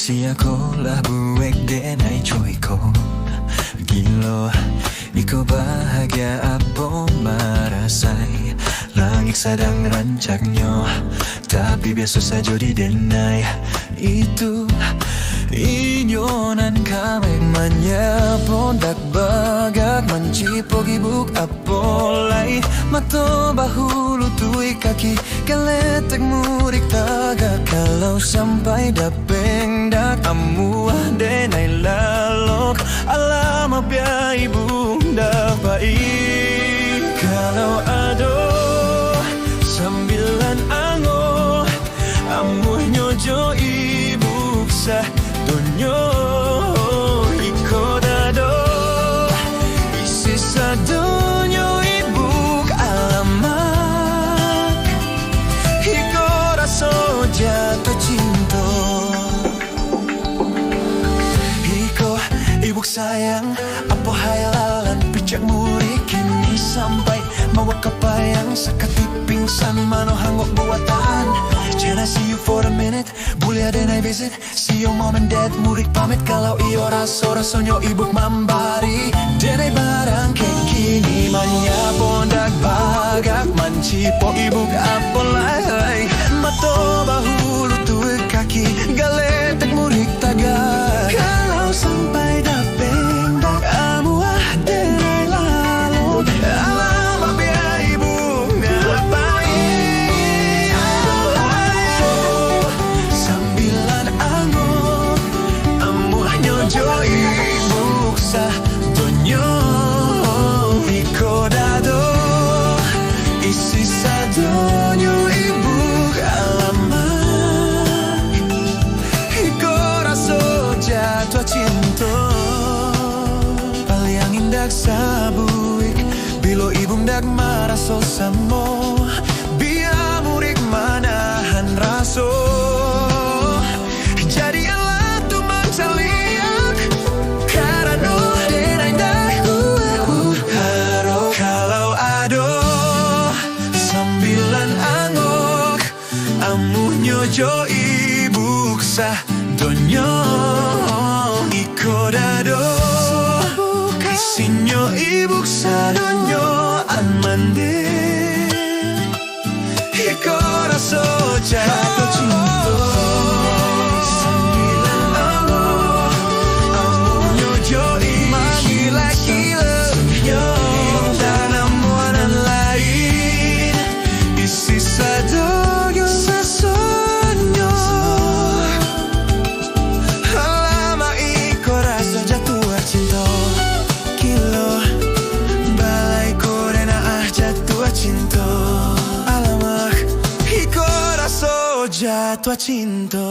Siako'lah buwek din ay joy ko. Gilo, ikaw bahagia apo marasay. Langit sadang rancak nyo, tapi biasa saja dinay. Itu inyo nan kamay manyapon dagbagak mancipog ibuk apolay. Mato bahulu tuwi kaki kaletek murik taga. Kalau sampai dapeng dak amuah denay lalok. Alam abya ibunda baik. Kalau ado sambilan ango amuh nyojo ibuk sa donyo iko dado isi sa donyo ibuk alamak iko raso jatuh cinta. Iko ibuk sayang apa hayalan picak murik kini sampai mawak kapayang sakati pingsan mano hanggok buatan. Can I see you for a minute? Boleh ada naik visit? See your mom and dad murik pamit. Kalau iyo raso-rasonyo ibuk mambari denay barang kekini manya pondak bagak mancipo ibuk apolay. Mato bahulu tuwe kaki galetek murik tagak. Kalau sampai dapeng dak amuah denay lalu alam abya ibuk ngapain. Sambilan angon amuah nyojo ibuk sa donyo iko dado isi sa donyo ibuk alamak iko raso jatuh cinta. Paling indah sabuik bilo ibung dak maraso samo biar murik manahan raso. Jadi Allah tu mancaliak karena denay dahu haro. Kalau ado sambilan angok amuh nyojo ibuk sa donyo iko dado isinyo ibuk sa donyo amande iko raso jatuh cinta. Sambilan angok amuh nyojo gila-gila yo tanam warna lain isi sadonyo sasonyo lama iko rasa jatuh cinta. Kilo balai korena jatuh cinta. Alamak iko rasa jatuh cinta.